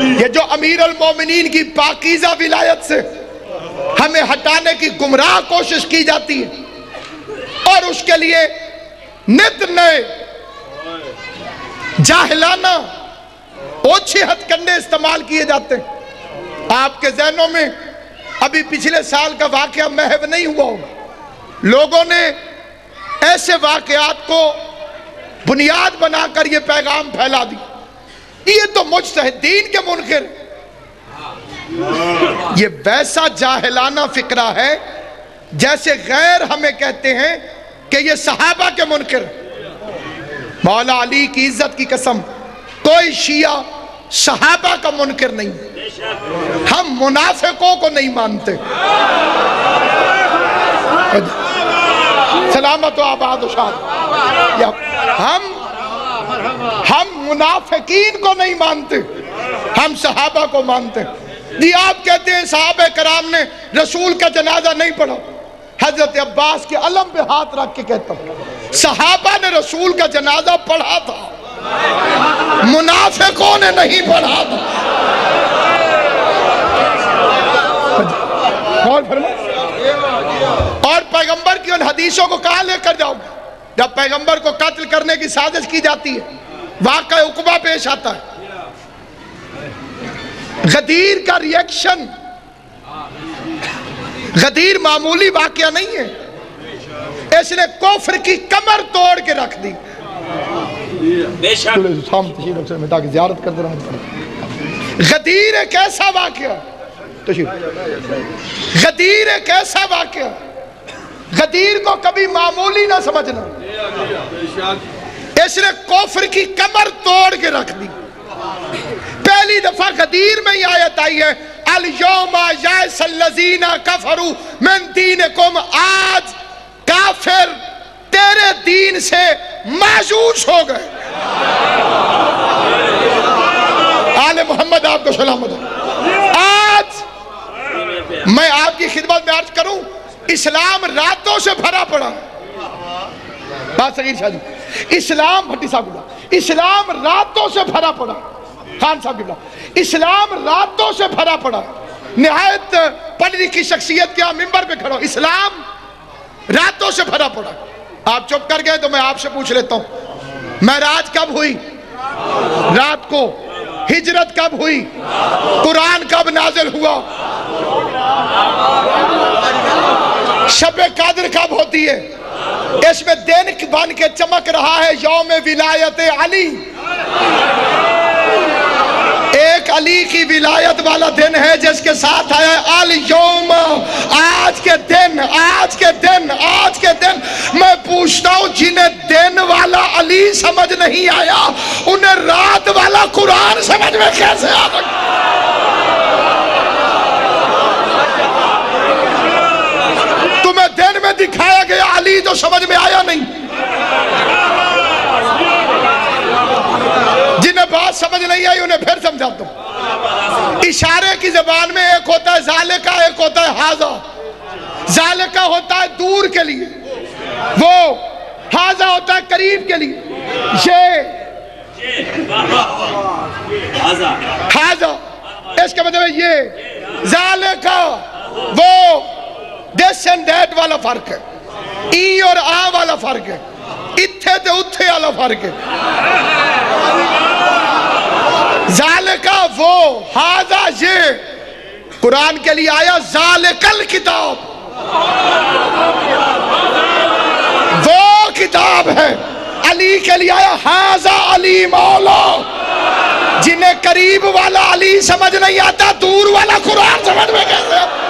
یہ جو امیر المومنین کی پاکیزہ ولایت سے ہمیں ہٹانے کی گمراہ کوشش کی جاتی ہے اور اس کے لیے نت نئے جاہلانہ اوچھے ہتھ کنڈے استعمال کیے جاتے ہیں۔ آپ کے ذہنوں میں ابھی پچھلے سال کا واقعہ محو نہیں ہوا ہوگا، لوگوں نے ایسے واقعات کو بنیاد بنا کر یہ پیغام پھیلا دی، یہ تو مجتہدین کے منکر۔ یہ ویسا جاہلانہ فکرہ ہے جیسے غیر ہمیں کہتے ہیں کہ یہ صحابہ کے منکر۔ مولا علی کی عزت کی قسم، کوئی شیعہ صحابہ کا منکر نہیں، ہم منافقوں کو نہیں مانتے۔ سلامت و آباد و شاد۔ ہم منافقین کو نہیں مانتے، ہم صحابہ کو مانتے۔ جی آپ کہتے ہیں صحابہ کرام نے رسول کا جنازہ نہیں پڑھا، حضرت عباس کے علم پہ ہاتھ رکھ کے کہتا ہوں صحابہ نے رسول کا جنازہ پڑھا تھا، منافقوں نے نہیں پڑھا تھا۔ اور پیغمبر کی ان حدیثوں کو کہاں لے کر جاؤ گے جب پیغمبر کو قتل کرنے کی سازش کی جاتی ہے؟ واقعہ عقبہ پیش آتا ہے، غدیر کا ریئیکشن، غدیر معمولی واقعہ نہیں ہے، اس نے کفر کی کمر توڑ کے رکھ دی۔ زیارت کرتے رہا۔ غدیر ایک ایسا واقعہ، غدیر ایک ایسا واقعہ، غدیر کو کبھی معمولی نہ سمجھنا، اس نے کفر کی کمر توڑ کے رکھ دی۔ پہلی دفعہ غدیر میں یہ آیت آئی ہے الیوم یئس الذین کفروا من دینکم، آج کافر تیرے دین سے مایوس ہو گئے۔ آل محمد آپ کو سلامت ہو۔ آج میں آپ کی خدمت میں عرض کروں، اسلام راتوں سے بھرا پڑا۔ بات صغیر شاہ جی، اسلام بھٹی صاحب بلا، اسلام راتوں سے بھرا پڑا۔ خان صاحب بلا، اسلام راتوں سے بھرا پڑا۔ نہایت پڑھی لکھی شخصیت کیا ممبر پہ کھڑو، اسلام راتوں سے بھرا پڑا۔ آپ چپ کر گئے تو میں آپ سے پوچھ لیتا ہوں، معراج کب ہوئی؟ رات کو۔ ہجرت کب ہوئی؟ قرآن کب نازل ہوا؟ شب قدر کب ہوتی ہے؟ اس میں دن بن کے چمک رہا ہے یوم ولایت علی، ایک علی کی ولایت والا دن ہے جس کے ساتھ آیا ہے الیوم، آج کے دن، آج کے دن، آج کے دن۔ میں پوچھتا ہوں جنہیں دن والا علی سمجھ نہیں آیا انہیں رات والا قرآن سمجھ میں کیسے آ سکتا؟ تمہیں دن میں دکھایا گیا علی جو سمجھ میں آیا نہیں، جنہیں بات سمجھ نہیں آئی انہیں پھر سمجھاتا ہوں۔ اشارے کی زبان میں ایک ہوتا ہے ذالکہ، ایک ہوتا ہے ہاذا۔ ذالکہ ہوتا ہے دور کے لیے، وہ ہاذا ہوتا ہے قریب کے لیے۔ یہ ہاذا اس کا مطلب ہے یہ، ذالکہ وہ دس اینڈ دیٹ والا فرق ہے، ای اور آ والا فرق ہے، اتھے تے اتھے والا فرق ہے۔ ذالکہ وہ، ہاذا یہ۔ قرآن کے لیے آیا ذالک الکتاب، وہ کتاب ہے۔ علی کے لیے آیا ہاذا علی مولا۔ جنہیں قریب والا علی سمجھ نہیں آتا دور والا قرآن سمجھ میں کیسے آتا؟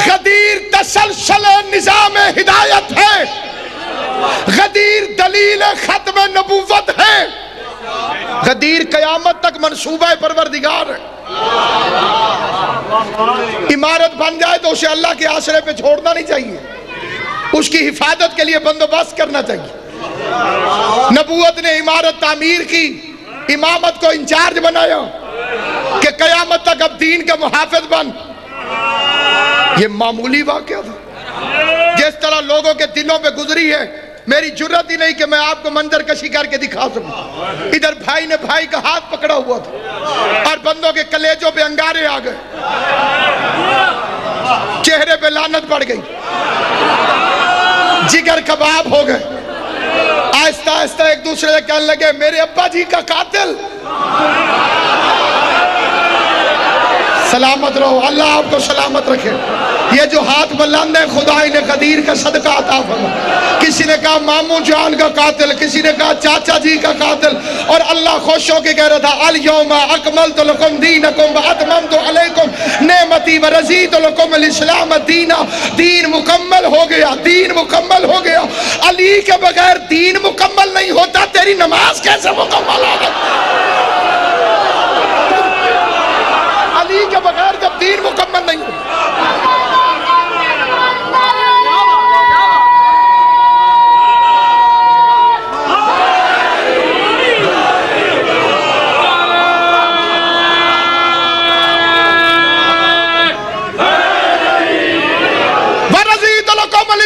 غدیر تسلسل نظام ہدایت ہے، غدیر دلیل ختم نبوت ہے، غدیر قیامت تک منصوبہ پروردگار ہے۔ عمارت بن جائے تو اسے اللہ کے آسرے پہ چھوڑنا نہیں چاہیے، اس کی حفاظت کے لیے بندوبست کرنا چاہیے۔ نبوت نے عمارت تعمیر کی، امامت کو انچارج بنایا کہ قیامت تک اب دین کا محافظ بن. یہ معمولی واقعہ تھا. جس طرح لوگوں کے دلوں پہ گزری ہے میری جرت ہی نہیں کہ میں آپ کو منظر کشی کر کے دکھا سکوں. ادھر بھائی نے بھائی کا ہاتھ پکڑا ہوا تھا اور بندوں کے کلیجوں پہ انگارے آ گئے, چہرے پہ لعنت پڑ گئی, جگر کباب ہو گئے. آہستہ آہستہ ایک دوسرے سے کہنے لگے میرے ابا جی کا قاتل. سلامت رہو, اللہ آپ کو سلامت رکھے. یہ جو ہاتھ بلند ہے خدا انہیں قدیر کا صدقہ عطا فرما. کسی نے کہا ماموں جان کا قاتل, کسی نے کہا چاچا جی کا قاتل, اور اللہ خوش ہو کے کہہ رہا تھا الیوم اکملت لکم دینکم واتممت علیکم نعمتی ورضیت لکم الاسلام دینا. دین مکمل ہو گیا, دین مکمل ہو گیا. علی کے بغیر دین مکمل نہیں ہوتا, تیری نماز کیسے مکمل ہوگا؟ علی کے بغیر جب دین مکمل نہیں ہوتا.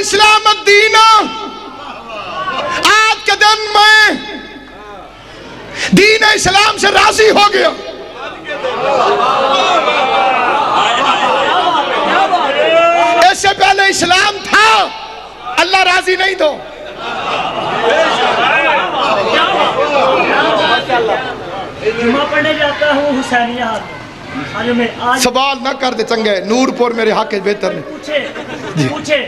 اسلام الدینہ. آج کے دن میں دین اسلام سے راضی ہو گیا. اس سے پہلے اسلام تھا, اللہ راضی نہیں تو. جمعہ پڑھنے جاتا ہوں حسینیہ. سوال نہ کر دے چنگے, نور پور میرے حق ہے بہتر نہیں. پوچھے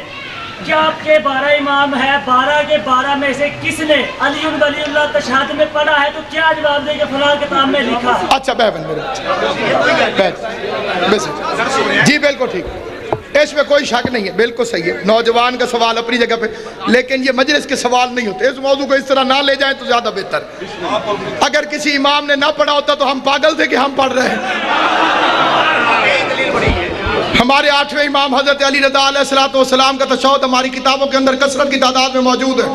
کیا آپ کے 12 امام ہے, 12 کے 12 میں سے کس نے علی ولی اللہ تشہد میں پڑھا ہے, تو کیا جواب دے کہ فلاں کتاب میں لکھا؟ اچھا بہن میرے جی بالکل ٹھیک, اس میں کوئی شک نہیں ہے, بالکل صحیح ہے. نوجوان کا سوال اپنی جگہ پہ, لیکن یہ مجلس کے سوال نہیں ہوتے. اس موضوع کو اس طرح نہ لے جائیں تو زیادہ بہتر. اگر کسی امام نے نہ پڑھا ہوتا تو ہم پاگل تھے کہ ہم پڑھ رہے ہیں. ہمارے 8ویں امام حضرت علی رضا علیہ السلام کا تشہد ہماری کتابوں کے اندر کثرت کی تعداد میں موجود ہے.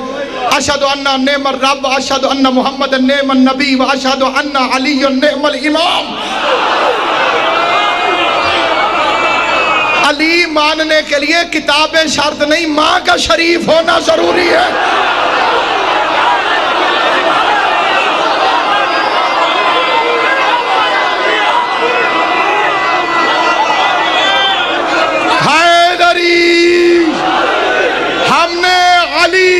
اشہد ان نعم الرب, اشہد ان محمد نعم النبی, واشہد ان علی نعم الامام. علی ماننے کے لیے کتابیں شرط نہیں, ماں کا شریف ہونا ضروری ہے. ہم نے علی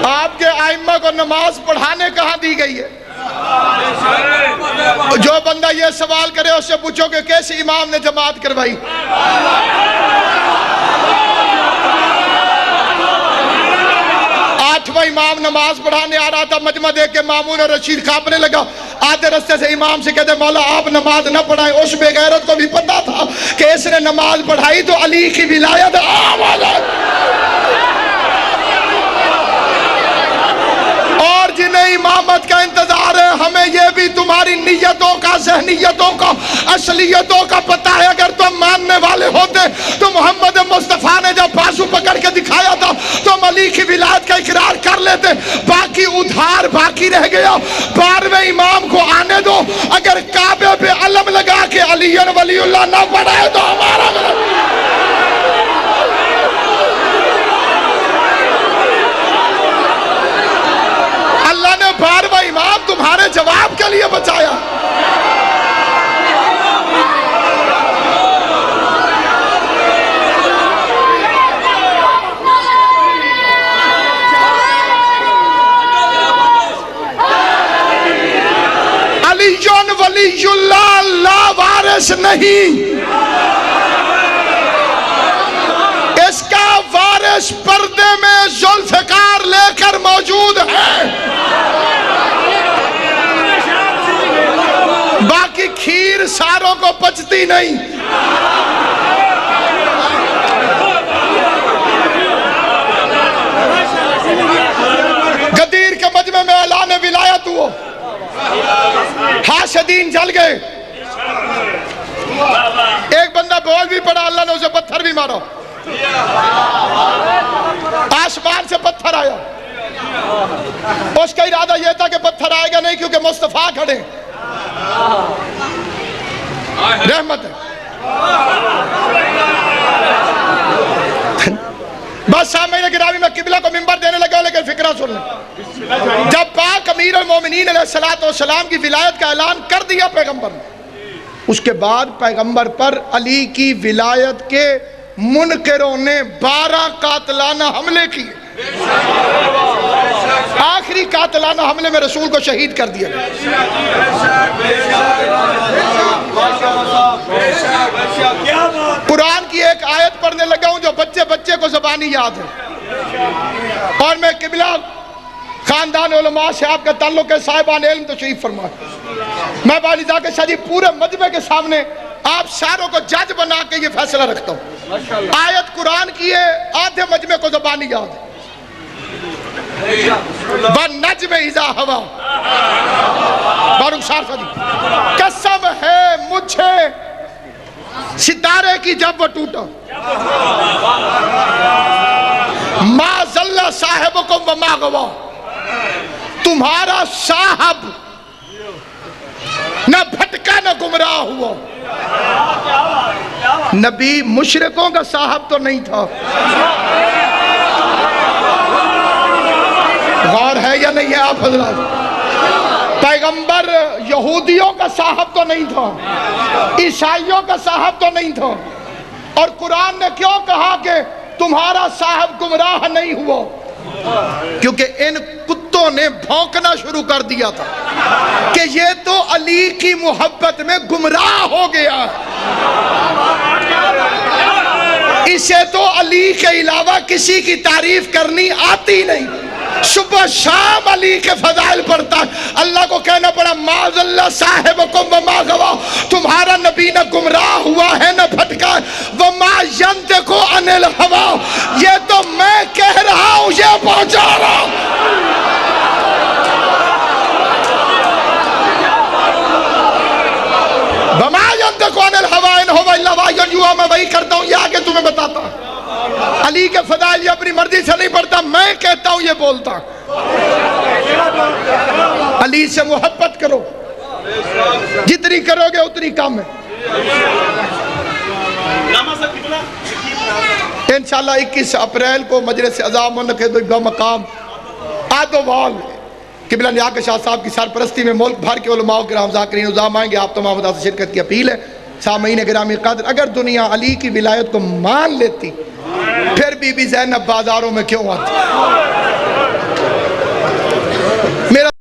آپ کے ائمہ کو نماز پڑھانے کہاں دی گئی ہے؟ جو بندہ یہ سوال کرے اس سے پوچھو کہ کیسے امام نے جماعت کروائی. 8واں امام نماز پڑھانے آ رہا تھا, مجمع دیکھ کے مامون رشید کانپنے لگا. آدھے رستے سے امام سے کہتے مولا آپ نماز نہ پڑھائیں. اس بے غیرت کو بھی پتا تھا کہ اس نے نماز پڑھائی تو علی کی ولایت عام ہو جائے. اور جنہیں امامت کا انتظار ہے, ہمیں یہ بھی تمہاری نیتوں کا, ذہنیتوں کا, اصلیتوں کا پتہ ہے. اگر تم ماننے والے ہوتے تو محمد مصطفیٰ نے جب بازو پکڑ کے دکھایا تھا تم علی کی ولایت کا اقرار کر لیتے. باقی ادھار باقی رہ گیا. 12ویں امام کو آنے دو. اگر کعبے پہ علم لگا کے علی ولی اللہ نہ پڑھائے تو ہمارا اللہ نے 12واں امام تمہارے جواب کے لیے بچایا. علی ولی اللہ لا وارث نہیں, اس کا وارث پردے میں ذوالفقار لے کر موجود ہے. باقی کھیر ساروں کو پچتی نہیں. غدیر کے مجمع میں اعلان ولایت ہوا, حاشدین جل گئے. ایک بندہ بول بھی پڑا, اللہ نے اسے پتھر بھی مارا, آسمان سے پتھر آیا. اس کا ارادہ یہ تھا کہ پتھر آئے گا نہیں, کیونکہ مصطفیٰ کھڑے, رحمت ہے. بس سامنے گرامی میں قبلہ کو منبر دینے لگا, لیکن فکرہ سن لیں. جب پاک امیر المومنین علیہ السلام کی ولایت کا اعلان کر دیا پیغمبر نے, اس کے بعد پیغمبر پر علی کی ولایت کے منکروں نے 12 قاتلانہ حملے کیے. آخری قاتلانہ حملے میں رسول کو شہید کر دیا. قرآن کی ایک آیت پڑھنے لگا ہوں جو بچے بچے کو زبانی یاد ہے, اور میں قبلہ خاندان علماء سے آپ کا تعلق ہے, صاحبان علم تشریف فرمائے. میں بالیزا کے شاہ جی پورے مجمع کے سامنے آپ ساروں کو جج بنا کے یہ فیصلہ رکھتا ہوں, آیت قرآن کی ہے, آدھے مجمع کو زبانی یاد ہے. وَالنَّجْمِ إِذَا هَوَىٰ, بارک شار صدی, قسم ہے مجھے ستارے کی جب وہ ٹوٹا, مَا ضَلَّ صَاحِبُكُمْ وَمَا غَوَىٰ, تمہارا صاحب نہ بھٹکا نہ گمراہ ہوا. نبی مشرکوں کا صاحب تو نہیں تھا, غور ہے یا نہیں ہے آپ حضرات؟ پیغمبر یہودیوں کا صاحب تو نہیں تھا, عیسائیوں کا صاحب تو نہیں تھا. اور قرآن نے کیوں کہا کہ تمہارا صاحب گمراہ نہیں ہوا؟ کیونکہ ان کتوں نے بھونکنا شروع کر دیا تھا کہ یہ تو علی کی محبت میں گمراہ ہو گیا, اسے تو علی کے علاوہ کسی کی تعریف کرنی آتی نہیں. صبح شام علی کے فضائل پڑھتا ہے. اللہ کو کہنا پڑا مَا ضَلَّ صَاحِبُكُمْ وَمَا غَوَىٰ, تمہارا نبی نہ گمراہ ہوا ہے نہ بھٹکا. وَمَا يَنطِقُ عَنِ الْهَوَىٰ, یہ تو میں کہہ رہا ہوں, یہ پہنچا رہا ہوں. وَمَا يَنطِقُ عَنِ الْهَوَىٰ إِنْ هُوَ إِلَّا وَحْيٌ يُوحَىٰ, میں وہی کرتا ہوں, یہ آگے تمہیں بتاتا ہوں. علی کے فضائل یہ اپنی مرضی سے نہیں پڑھتا, میں کہتا ہوں یہ بولتا. علی سے محبت کرو, جتنی کرو گے اتنی کم ہے. انشاءاللہ 21 اپریل کو مجلس عزا منعقد بمقام آدوال قبلہ نیا کے شاہ صاحب کی سرپرستی میں ملک بھر کے علماء کرام ذاکرین عظام آئیں گے. آپ تمام حضرات سے شرکت کی اپیل ہے. سامعین گرامی قدر, اگر دنیا علی کی ولایت کو مان لیتی پھر بی بی زینب بازاروں میں کیوں آتی؟